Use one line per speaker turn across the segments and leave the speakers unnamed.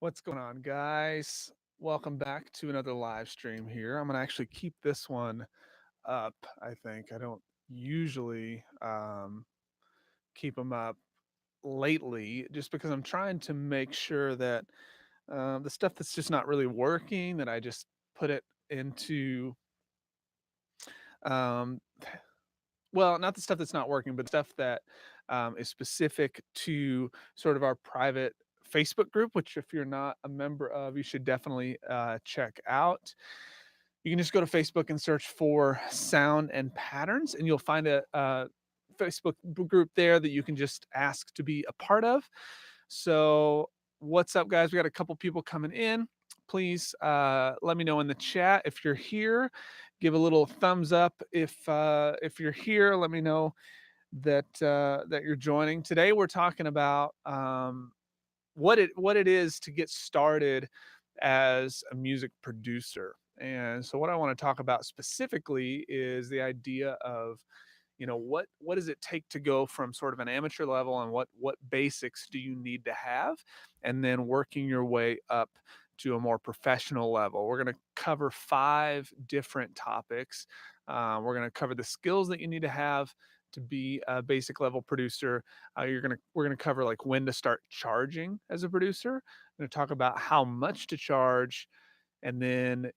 What's going on, guys? Welcome back to another live stream here. I'm going to actually keep this one up, I think. I don't usually keep them up lately just because I'm trying to make sure that the stuff that's just not really working, that I just put it into, um, well, not the stuff that's not working, but stuff that is specific to sort of our private Facebook group, which if you're not a member of, you should definitely check out. You can just go to Facebook and search for Sound and Patterns, and you'll find a Facebook group there that you can just ask to be a part of. So, what's up, guys? We got a couple people coming in. Please let me know in the chat if you're here. Give a little thumbs up if you're here. Let me know that you're joining. Today, we're talking about what it is to get started as a music producer. And so what I want to talk about specifically is the idea of, what does it take to go from sort of an amateur level, and what basics do you need to have, and then working your way up to a more professional level. We're going to cover 5 different topics. We're going to cover the skills that you need to have to be a basic level producer. We're gonna cover like when to start charging as a producer. We're gonna talk about how much to charge, and then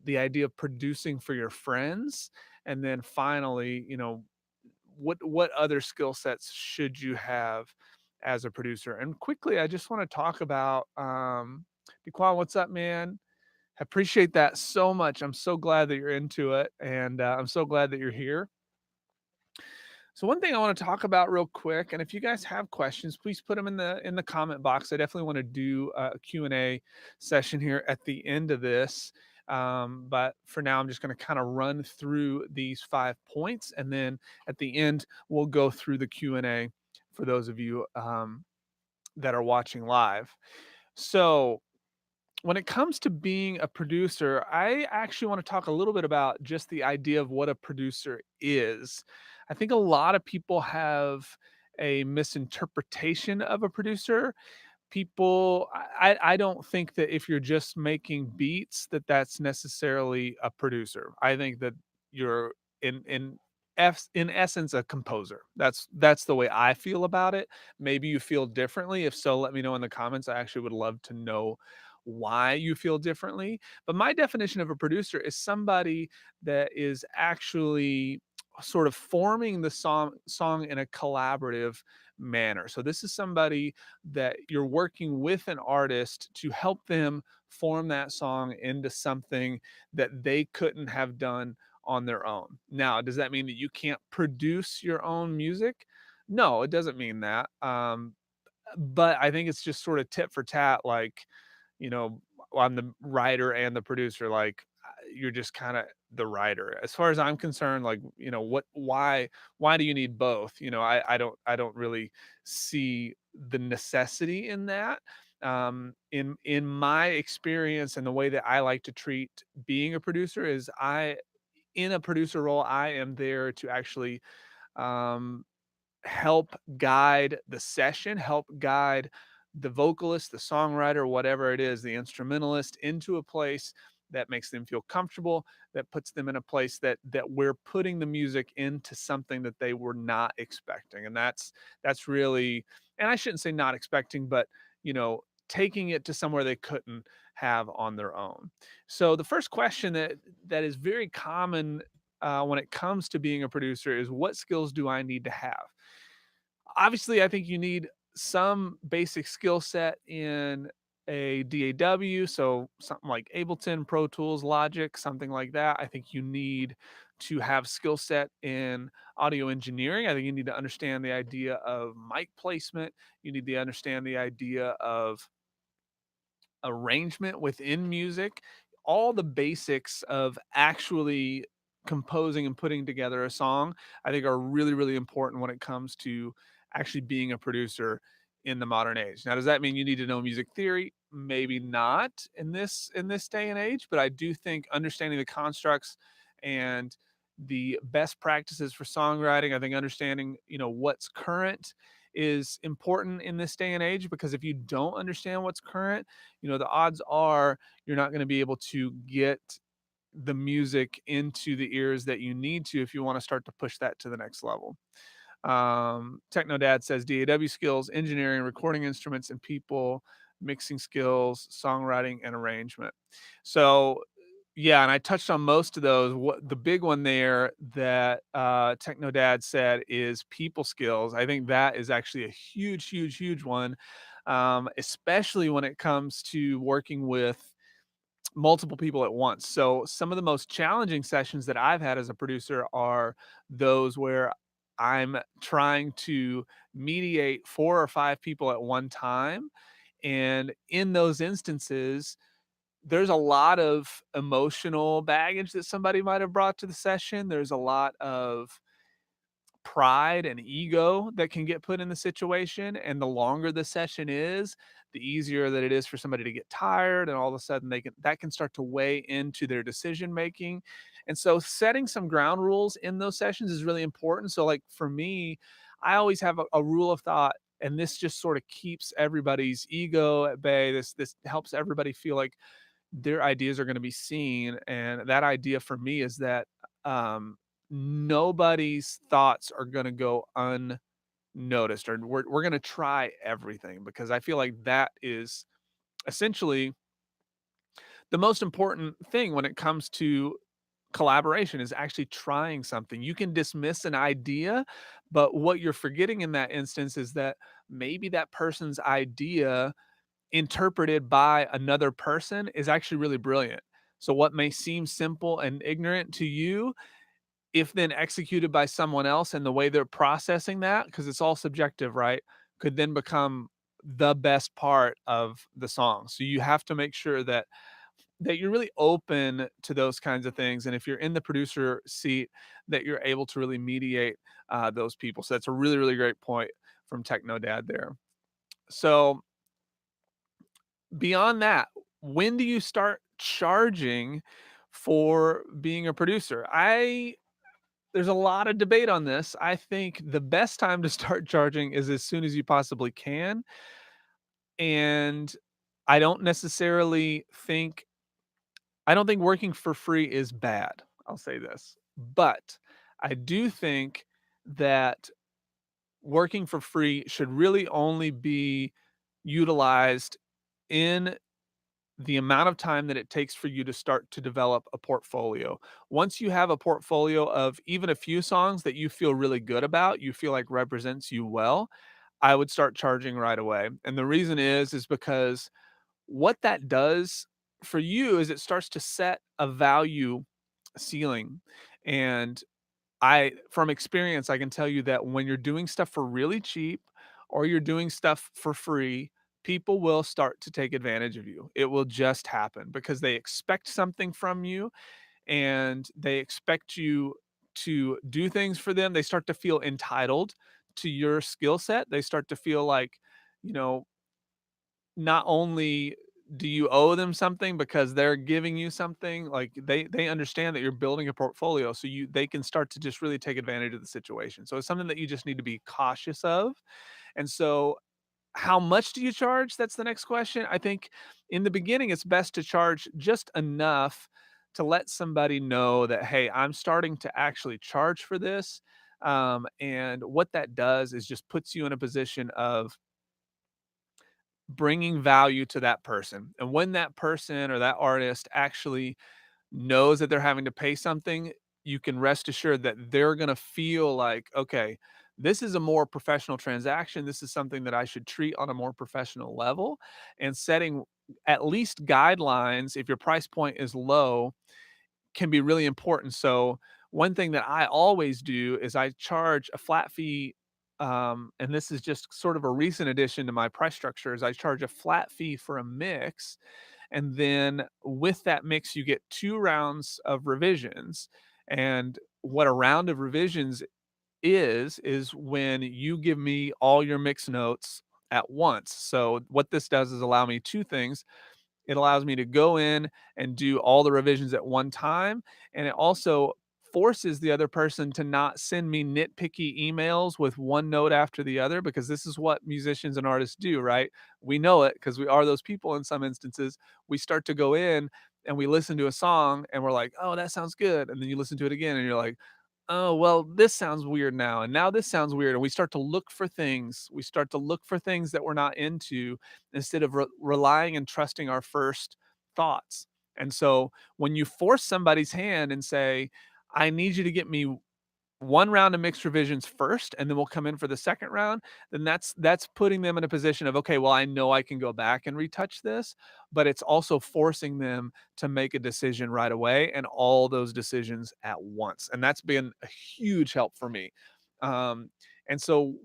the idea of producing for your friends, and then finally, what other skill sets should you have as a producer. And quickly, I just want to talk about Dequan, what's up, man? Appreciate that so much. I'm so glad that you're into it, and I'm so glad that you're here. So one thing I want to talk about real quick, and if you guys have questions, please put them in the comment box. I definitely want to do a Q&A session here at the end of this. But for now, I'm just going to kind of run through these 5 points, and then at the end, we'll go through the Q&A for those of you that are watching live. So when it comes to being a producer, I actually want to talk a little bit about just the idea of what a producer is. I think a lot of people have a misinterpretation of a producer. I don't think that if you're just making beats that that's necessarily a producer. I think that you're in essence a composer. That's the way I feel about it. Maybe you feel differently. If so, let me know in the comments. I actually would love to know why you feel differently. But my definition of a producer is somebody that is actually sort of forming the song in a collaborative manner. So this is somebody that you're working with an artist to help them form that song into something that they couldn't have done on their own. Now, does that mean that you can't produce your own music? No, it doesn't mean that. But I think it's just sort of tit for tat, like, you know, I'm the writer and the producer, like, you're just kinda the writer. As far as I'm concerned, like, why do you need both? I don't really see the necessity in that. In my experience, and the way that I like to treat being a producer is in a producer role, I am there to actually, um help guide the session, help guide the vocalist, the songwriter, whatever it is, the instrumentalist, into a place that makes them feel comfortable, that puts them in a place that we're putting the music into something that they were not expecting. And that's really, and I shouldn't say not expecting, but taking it to somewhere they couldn't have on their own. So the first question that is very common when it comes to being a producer is, what skills do I need to have? Obviously, I think you need some basic skill set in a DAW, so something like Ableton, Pro Tools, Logic, something like that. I think you need to have skill set in audio engineering. I think you need to understand the idea of mic placement. You need to understand the idea of arrangement within music. All the basics of actually composing and putting together a song, I think, are really, really important when it comes to actually being a producer in the modern age. Now, does that mean you need to know music theory? Maybe not in this day and age, but I do think understanding the constructs and the best practices for songwriting, I think understanding, what's current is important in this day and age, because if you don't understand what's current, the odds are you're not going to be able to get the music into the ears that you need to if you want to start to push that to the next level. Techno Dad says DAW skills, engineering, recording instruments and people, mixing skills, songwriting, and arrangement. So, yeah, and I touched on most of those. What the big one there that Techno Dad said is people skills. I think that is actually a huge, huge, huge one, especially when it comes to working with multiple people at once. So some of the most challenging sessions that I've had as a producer are those where I'm trying to mediate 4 or 5 people at one time. And in those instances, there's a lot of emotional baggage that somebody might have brought to the session. There's a lot of pride and ego that can get put in the situation, and the longer the session is, the easier that it is for somebody to get tired, and all of a sudden that can start to weigh into their decision making. And so setting some ground rules in those sessions is really important. So like for me, I always have a rule of thought, and this just sort of keeps everybody's ego at bay. This helps everybody feel like their ideas are going to be seen. And that idea for me is that um nobody's thoughts are going to go unnoticed, or we're going to try everything, because I feel like that is essentially the most important thing when it comes to collaboration, is actually trying something. You can dismiss an idea, but what you're forgetting in that instance is that maybe that person's idea interpreted by another person is actually really brilliant. So what may seem simple and ignorant to you, if then executed by someone else and the way they're processing that, because it's all subjective, right, could then become the best part of the song. So you have to make sure that you're really open to those kinds of things, and if you're in the producer seat, that you're able to really mediate those people. So that's a really, really great point from Techno Dad there. So beyond that, when do you start charging for being a producer? I There's a lot of debate on this. I think the best time to start charging is as soon as you possibly can. And I don't necessarily think I don't think working for free is bad. I'll say this. But I do think that working for free should really only be utilized in the amount of time that it takes for you to start to develop a portfolio. Once you have a portfolio of even a few songs that you feel really good about, you feel like represents you well, I would start charging right away. And the reason is because what that does for you is it starts to set a value ceiling. And from experience, I can tell you that when you're doing stuff for really cheap or you're doing stuff for free, people will start to take advantage of you. It will just happen because they expect something from you, and they expect you to do things for them. They start to feel entitled to your skill set. They start to feel like, you know, not only do you owe them something because they're giving you something, like they understand that you're building a portfolio, so they can start to just really take advantage of the situation. So it's something that you just need to be cautious of. And so how much do you charge? That's the next question. I think in the beginning it's best to charge just enough to let somebody know that, hey, I'm starting to actually charge for this. And what that does is just puts you in a position of bringing value to that person. And when that person or that artist actually knows that they're having to pay something, you can rest assured that they're going to feel like, okay, this is a more professional transaction. This is something that I should treat on a more professional level. And setting at least guidelines, if your price point is low, can be really important. So one thing that I always do is I charge a flat fee, and this is just sort of a recent addition to my price structure, is I charge a flat fee for a mix, and then with that mix you get 2 rounds of revisions. And what a round of revisions is when you give me all your mix notes at once. So what this does is allow me 2 things. It allows me to go in and do all the revisions at one time, and it also forces the other person to not send me nitpicky emails with one note after the other, because this is what musicians and artists do, right? We know it because we are those people in some instances. We start to go in and we listen to a song and we're like, oh, that sounds good. And then you listen to it again and you're like, oh, well, this sounds weird now. And now this sounds weird. And we start to look for things. We start to look for things that we're not into instead of relying and trusting our first thoughts. And so when you force somebody's hand and say, I need you to get me one round of mixed revisions first, and then we'll come in for the second round, then that's putting them in a position of, okay, well, I know I can go back and retouch this, but it's also forcing them to make a decision right away and all those decisions at once. And that's been a huge help for me. Um, and so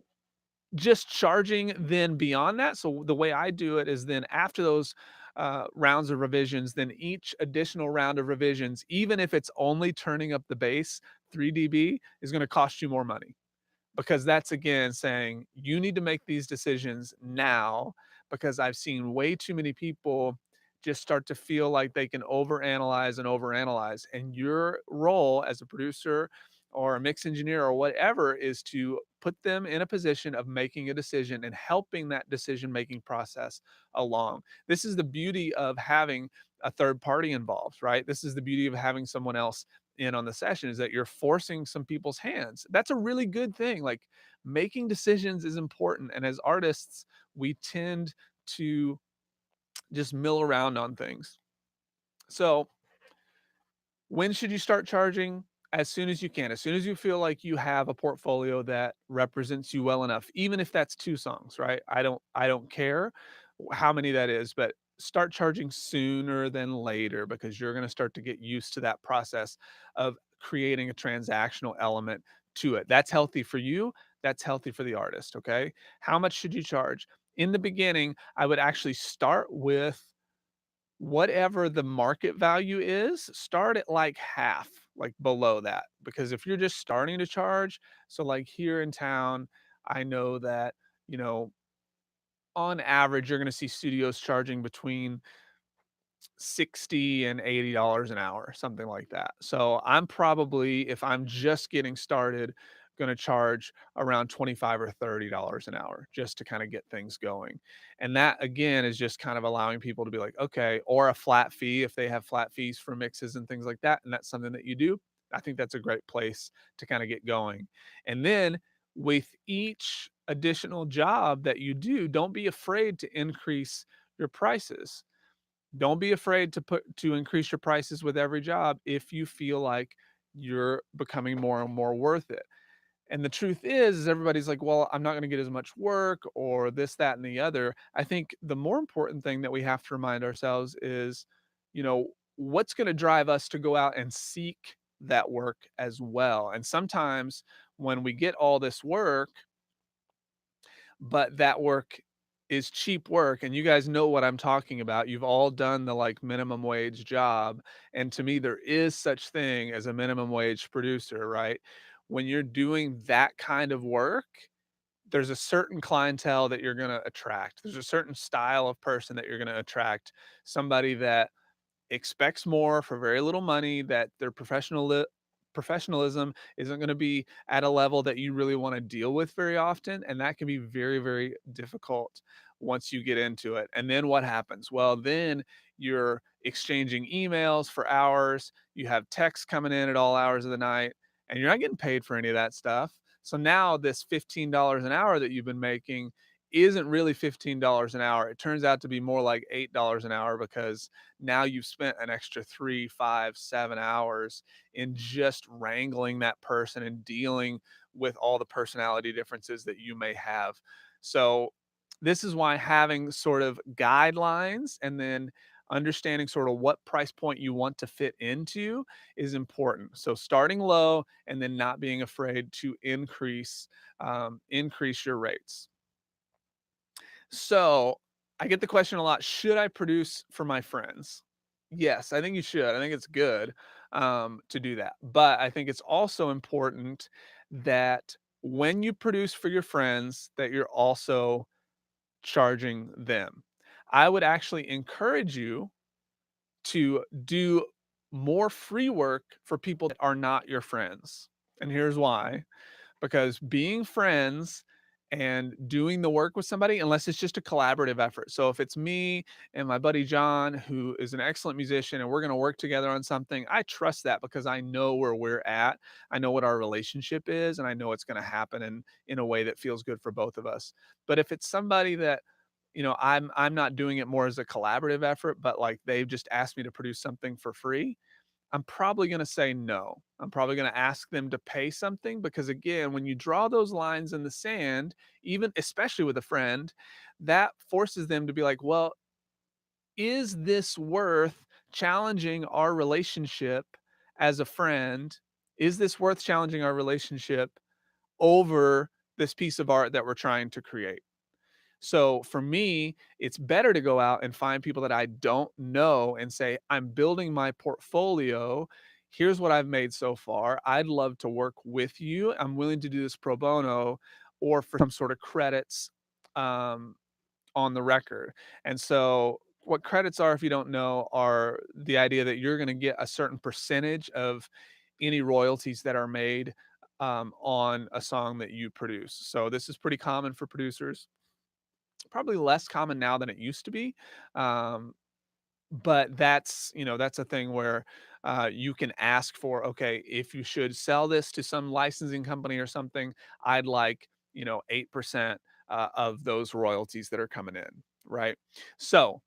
just charging then beyond that. So the way I do it is then after those rounds of revisions, then each additional round of revisions, even if it's only turning up the bass 3 dB, is going to cost you more money, because that's again saying you need to make these decisions now, because I've seen way too many people just start to feel like they can overanalyze and overanalyze. And your role as a producer or a mix engineer or whatever is to put them in a position of making a decision and helping that decision making process along. This is the beauty of having a third party involved, right? This is the beauty of having someone else in on the session, is that you're forcing some people's hands. That's a really good thing. Like, making decisions is important. And as artists, we tend to just mill around on things. So, when should you start charging? As soon as you can. As soon as you feel like you have a portfolio that represents you well enough, even if that's 2 songs, right? I don't care how many that is, but start charging sooner than later, because you're gonna start to get used to that process of creating a transactional element to it. That's healthy for you, that's healthy for the artist, okay? How much should you charge? In the beginning, I would actually start with whatever the market value is, start at like half, like below that. Because if you're just starting to charge, so like here in town, I know that, you know, on average, you're going to see studios charging between 60 and $80 an hour, something like that. So I'm probably, if I'm just getting started, going to charge around 25 or $30 an hour just to kind of get things going. And that again is just kind of allowing people to be like, okay, or a flat fee if they have flat fees for mixes and things like that. And that's something that you do. I think that's a great place to kind of get going. And then with each additional job that you do, don't be afraid to increase your prices. Don't be afraid to increase your prices with every job if you feel like you're becoming more and more worth it. And the truth is everybody's like, well, I'm not going to get as much work or this, that, and the other. I think the more important thing that we have to remind ourselves is, you know, what's going to drive us to go out and seek that work as well. And sometimes when we get all this work, but that work is cheap work, and you guys know what I'm talking about. You've all done the like minimum wage job, and to me there is such thing as a minimum wage producer, right? When you're doing that kind of work, there's a certain clientele that you're going to attract. There's a certain style of person that you're going to attract. Somebody that expects more for very little money, that their professionalism isn't going to be at a level that you really want to deal with very often, and that can be very, very difficult once you get into it. And then what happens? Well, then you're exchanging emails for hours, you have texts coming in at all hours of the night, and you're not getting paid for any of that stuff. So now this $15 an hour that you've been making isn't really $15 an hour. It turns out to be more like $8 an hour, because now you've spent an extra 3, 5, 7 hours in just wrangling that person and dealing with all the personality differences that you may have. So this is why having sort of guidelines and then understanding sort of what price point you want to fit into is important. So starting low and then not being afraid to increase your rates. So, I get the question a lot, should I produce for my friends? Yes, I think you should. I think it's good, to do that. But I think it's also important that when you produce for your friends, that you're also charging them. I would actually encourage you to do more free work for people that are not your friends. And here's why: because being friends and doing the work with somebody, unless it's just a collaborative effort. So if it's me and my buddy John, who is an excellent musician, and we're going to work together on something, I trust that because I know where we're at. I know what our relationship is, and I know it's going to happen in a way that feels good for both of us. But if it's somebody that, I'm not doing it more as a collaborative effort, but like they've just asked me to produce something for free, I'm probably gonna say no. I'm probably gonna ask them to pay something because, again, when you draw those lines in the sand, even especially with a friend, that forces them to be like, "Well, is this worth challenging our relationship as a friend? Is this worth challenging our relationship over this piece of art that we're trying to create?" So for me, it's better to go out and find people that I don't know and say, "I'm building my portfolio. Here's what I've made so far. I'd love to work with you. I'm willing to do this pro bono or for some sort of credits um, on the record." And so what credits are, if you don't know, are the idea that you're going to get a certain percentage of any royalties that are made on a song that you produce. So this is pretty common for producers, probably less common now than it used to be. Um, but that's a thing where you can ask for, okay, if you should sell this to some licensing company or something, I'd like, 8% of those royalties that are coming in, right? So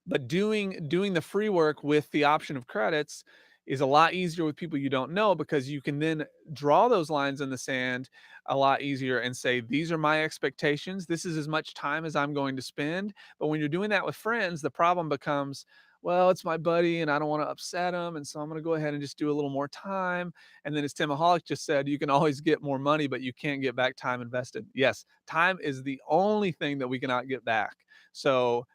but doing the free work with the option of credits is a lot easier with people you don't know, because you can then draw those lines in the sand a lot easier and say, these are my expectations. This is as much time as I'm going to spend. But when you're doing that with friends, the problem becomes, well, it's my buddy and I don't want to upset him. And so I'm going to go ahead and just do a little more time. And then, as Tim Mahalik just said, you can always get more money, but you can't get back time invested. Yes, time is the only thing that we cannot get back. So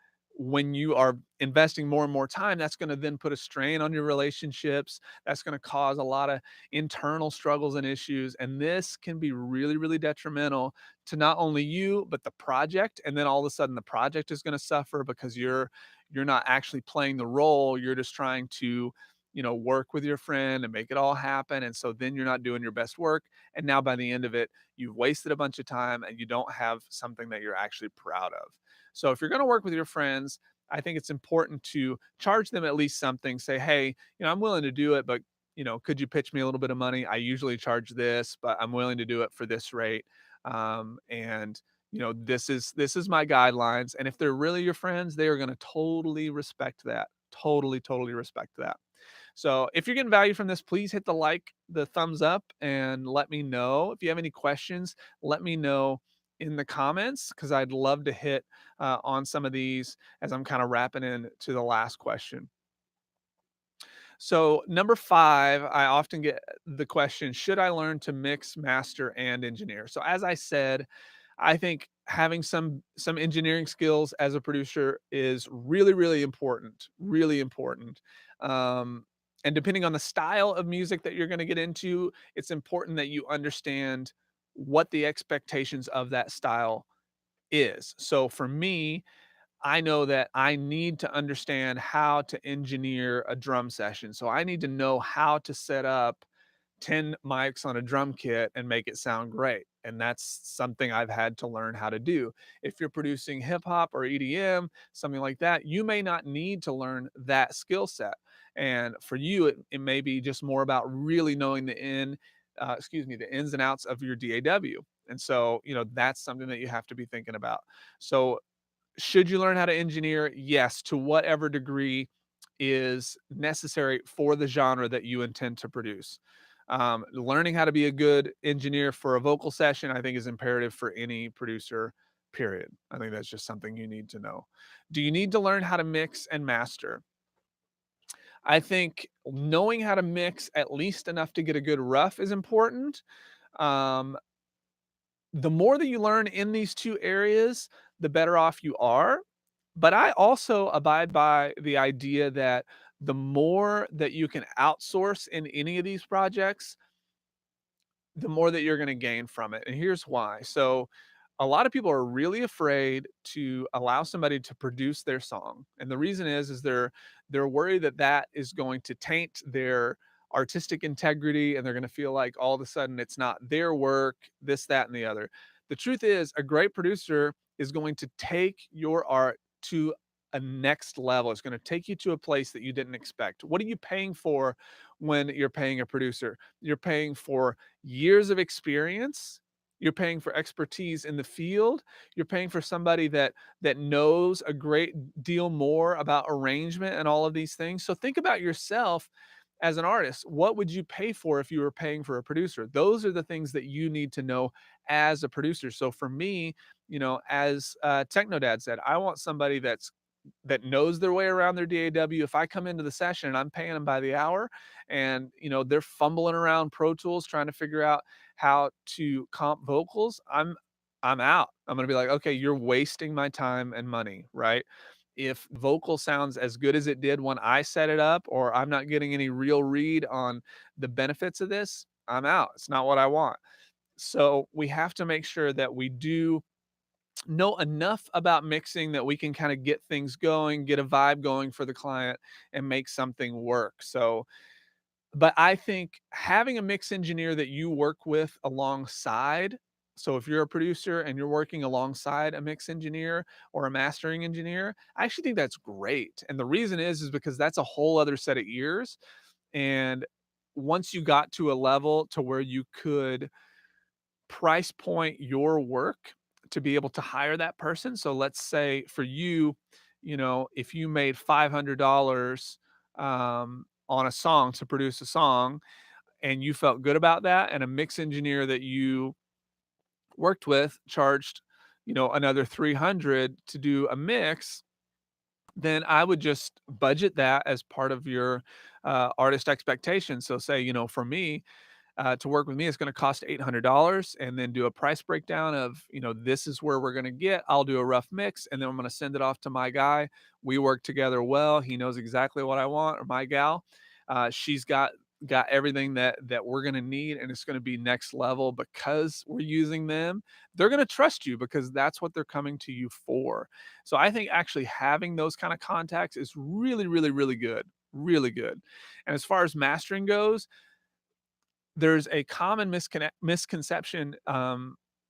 when you are investing more and more time, that's going to then put a strain on your relationships. That's going to cause a lot of internal struggles and issues. And this can be really, really detrimental to not only you, but the project. And then all of a sudden the project is going to suffer because you're not actually playing the role. You're just trying to, work with your friend and make it all happen. And so then you're not doing your best work. And now by the end of it, you've wasted a bunch of time and you don't have something that you're actually proud of. So if you're going to work with your friends, I think it's important to charge them at least something. Say, hey, I'm willing to do it, but could you pitch me a little bit of money? I usually charge this, but I'm willing to do it for this rate. And this is my guidelines. And if they're really your friends, they are going to totally respect that. Totally, totally respect that. So if you're getting value from this, please hit the thumbs up, and let me know. If you have any questions, let me know in the comments, because I'd love to hit on some of these as I'm kind of wrapping in to the last question. So number 5, I often get the question, should I learn to mix, master, and engineer? So as I said, I think having some engineering skills as a producer is really, really important, really important. Um, and depending on the style of music that you're going to get into, it's important that you understand what the expectations of that style is. So for me, I know that I need to understand how to engineer a drum session. So I need to know how to set up 10 mics on a drum kit and make it sound great. And that's something I've had to learn how to do. If you're producing hip hop or EDM, something like that, you may not need to learn that skill set. And for you, it may be just more about really knowing the ins and outs of your DAW. And so, that's something that you have to be thinking about. So should you learn how to engineer? Yes, to whatever degree is necessary for the genre that you intend to produce. Learning how to be a good engineer for a vocal session, I think, is imperative for any producer, period. I think that's just something you need to know. Do you need to learn how to mix and master? I think knowing how to mix at least enough to get a good rough is important. Um, the more that you learn in these two areas, the better off you are. But I also abide by the idea that the more that you can outsource in any of these projects, the more that you're going to gain from it. And here's why. So, a lot of people are really afraid to allow somebody to produce their song, and the reason is they're worried that that is going to taint their artistic integrity, and they're going to feel like all of a sudden it's not their work, this, that, and the other. The truth is, a great producer is going to take your art to a next level. It's going to take you to a place that you didn't expect. What are you paying for when you're paying a producer? You're paying for years of experience. You're paying for expertise in the field. You're paying for somebody that knows a great deal more about arrangement and all of these things. So think about yourself as an artist. What would you pay for if you were paying for a producer? Those are the things that you need to know as a producer. So for me, as Techno Dad said, I want somebody that knows their way around their DAW. If I come into the session and I'm paying them by the hour, and they're fumbling around Pro Tools trying to figure out how to comp vocals, I'm out. I'm gonna be like, okay, you're wasting my time and money, right? If vocal sounds as good as it did when I set it up, or I'm not getting any real read on the benefits of this, I'm out. It's not what I want. So we have to make sure that we do know enough about mixing that we can kind of get things going, get a vibe going for the client, and make something work. So, but I think having a mix engineer that you work with alongside, so if you're a producer and you're working alongside a mix engineer or a mastering engineer, I actually think that's great. And the reason is because that's a whole other set of ears. And once you got to a level to where you could price point your work to be able to hire that person. So let's say for you, if you made $500 on a song to produce a song, and you felt good about that, and a mix engineer that you worked with charged, another 300 to do a mix, then I would just budget that as part of your artist expectations. So say, for me, to work with me, it's going to cost $800, and then do a price breakdown of, this is where we're going to get. I'll do a rough mix, and then I'm going to send it off to my guy. We work together well. He knows exactly what I want, or my gal. She's got everything that we're going to need, and it's going to be next level because we're using them. They're going to trust you because that's what they're coming to you for. So I think actually having those kind of contacts is really, really, really good. Really good. And as far as mastering goes, there's a common misconception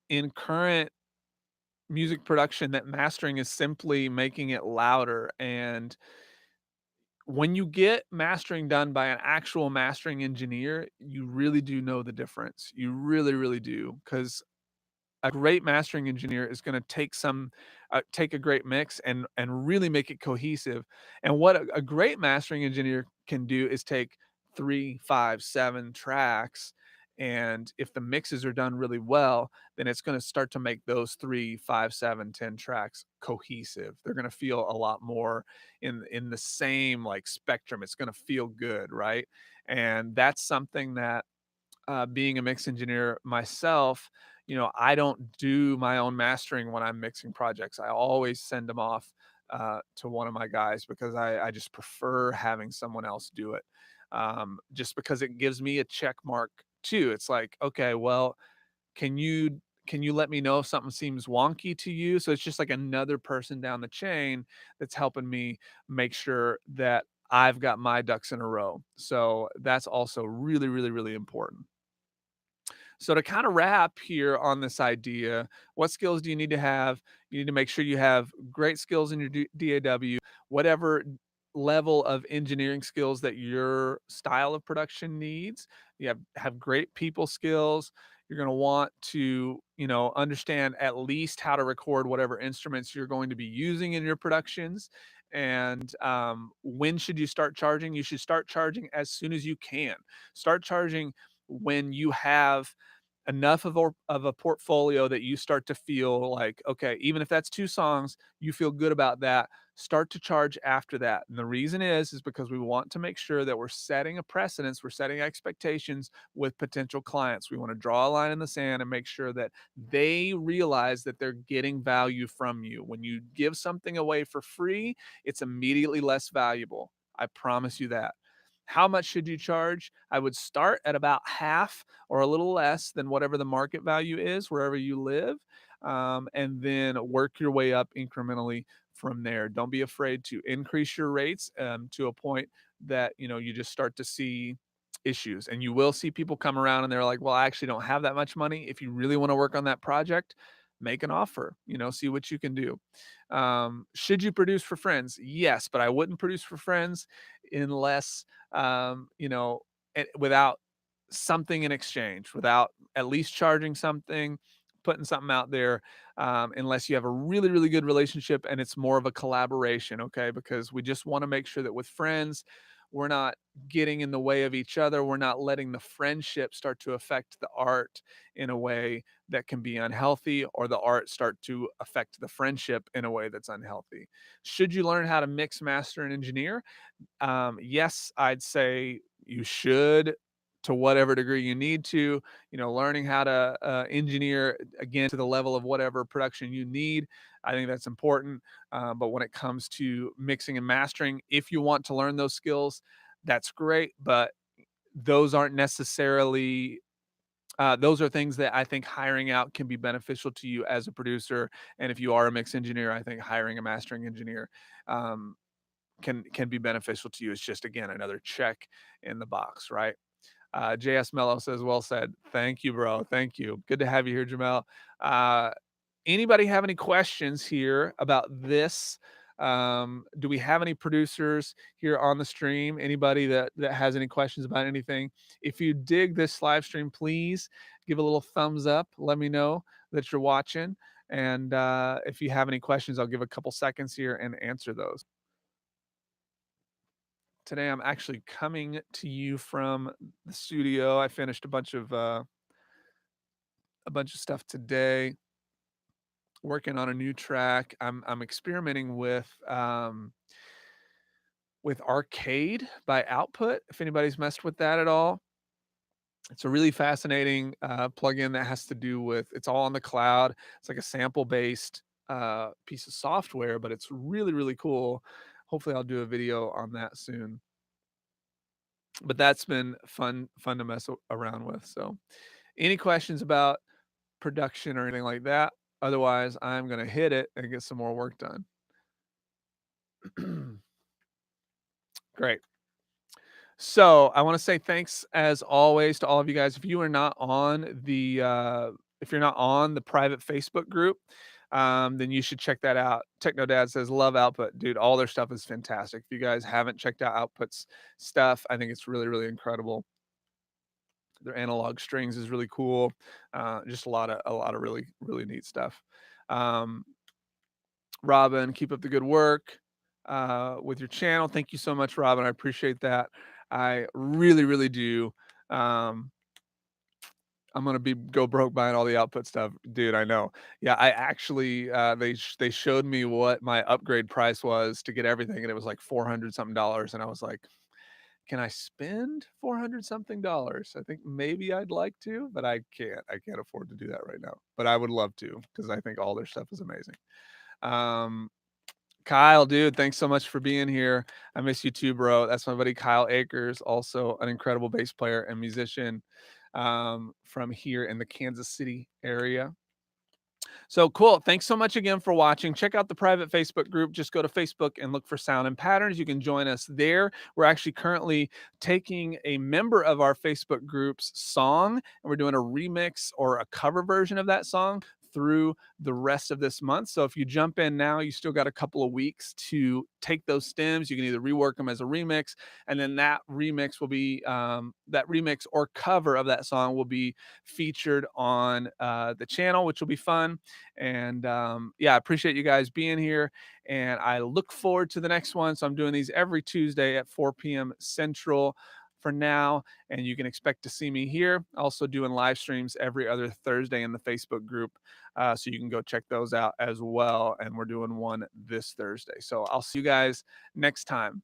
in current music production that mastering is simply making it louder. And when you get mastering done by an actual mastering engineer, you really do know the difference. You really, really do. Because a great mastering engineer is going to take a great mix and really make it cohesive. And what a great mastering engineer can do is take 3, 5, 7 tracks, and if the mixes are done really well, then it's going to start to make those 3, 5, 7, 10 tracks cohesive. They're going to feel a lot more in the same like spectrum. It's going to feel good, right? And that's something that, being a mix engineer myself, I don't do my own mastering when I'm mixing projects. I always send them off to one of my guys because I just prefer having someone else do it. Just because it gives me a check mark too. It's like, okay, well, can you can you let me know if something seems wonky to you? So it's just like another person down the chain that's helping me make sure that I've got my ducks in a row. So that's also really, really, really important. So to kind of wrap here on this idea, what skills do you need to have? You need to make sure you have great skills in your DAW, whatever level of engineering skills that your style of production needs. You have great people skills. You're going to want to, understand at least how to record whatever instruments you're going to be using in your productions. And when should you start charging? You should start charging as soon as you can. Start charging when you have enough of a portfolio that you start to feel like, okay, even if that's 2 songs, you feel good about that, start to charge after that. And the reason is because we want to make sure that we're setting a precedence, we're setting expectations with potential clients. We want to draw a line in the sand and make sure that they realize that they're getting value from you. When you give something away for free, it's immediately less valuable. I promise you that. How much should you charge? I would start at about half or a little less than whatever the market value is wherever you live. and then work your way up incrementally from there. Don't be afraid to increase your rates to a point that you just start to see issues, and you will see people come around and they're like, well, I actually don't have that much money. If you really want to work on that project, make an offer, see what you can do. Should you produce for friends? Yes, but I wouldn't produce for friends unless without something in exchange, without at least charging something, putting something out there, unless you have a really, really good relationship and it's more of a collaboration, okay? Because we just want to make sure that with friends, we're not getting in the way of each other. We're not letting the friendship start to affect the art in a way that can be unhealthy, or the art start to affect the friendship in a way that's unhealthy. Should you learn how to mix, master, and engineer? Yes, I'd say you should, to whatever degree you need to. Learning how to engineer again to the level of whatever production you need. I think that's important. But when it comes to mixing and mastering, if you want to learn those skills, that's great. But those aren't necessarily those are things that I think hiring out can be beneficial to you as a producer. And if you are a mix engineer, I think hiring a mastering engineer um, can be beneficial to you. It's just, again, another check in the box, right? JS Mello says, well said. Thank you, bro. Thank you. Good to have you here, Jamel. Uh, Anybody have any questions here about this? Do we have any producers here on the stream? Anybody that has any questions about anything? If you dig this live stream, please give a little thumbs up. Let me know that you're watching. And if you have any questions, I'll give a couple seconds here and answer those. Today I'm actually coming to you from the studio. I finished a bunch of stuff today, working on a new track. I'm experimenting with Arcade by Output. If anybody's messed with that at all, it's a really fascinating plugin that has to do with, it's all on the cloud. It's like a sample based piece of software, but it's really, really cool. Hopefully I'll do a video on that soon. But that's been fun to mess around with. So any questions about production or anything like that? Otherwise, I'm going to hit it and get some more work done. Great. So I want to say thanks as always to all of you guys. If you are not on if you're not on the private Facebook group, then you should check that out. Techno Dad says, love Output. Dude, all their stuff is fantastic. If you guys haven't checked out Output's stuff, I think it's really, really incredible. Their analog strings is really cool. Just a lot of really, really neat stuff. Robin, keep up the good work with your channel. Thank you so much, Robin. I appreciate that. I really, really do. I'm gonna go broke buying all the Output stuff, dude. I know. Yeah, I actually they showed me what my upgrade price was to get everything, and it was like 400 something dollars, and I was like, can I spend 400 something dollars? I think maybe I'd like to, but I can't. I can't afford to do that right now. But I would love to, because I think all their stuff is amazing. Kyle, dude, thanks so much for being here. I miss you too, bro. That's my buddy Kyle Akers, also an incredible bass player and musician from here in the Kansas City area. So cool. Thanks so much again for watching. Check out the private Facebook group. Just go to Facebook and look for Sound and Patterns. You can join us there. We're actually currently taking a member of our Facebook group's song, and we're doing a remix or a cover version of that song through the rest of this month. So if you jump in now, you still got a couple of weeks to take those stems. You can either rework them as a remix, and then that remix will be that remix or cover of that song will be featured on the channel, which will be fun. And yeah, I appreciate you guys being here, and I look forward to the next one. So I'm doing these every Tuesday at 4 p.m. Central for now, and you can expect to see me here. Also doing live streams every other Thursday in the Facebook group, so you can go check those out as well. And we're doing one this Thursday. So I'll see you guys next time.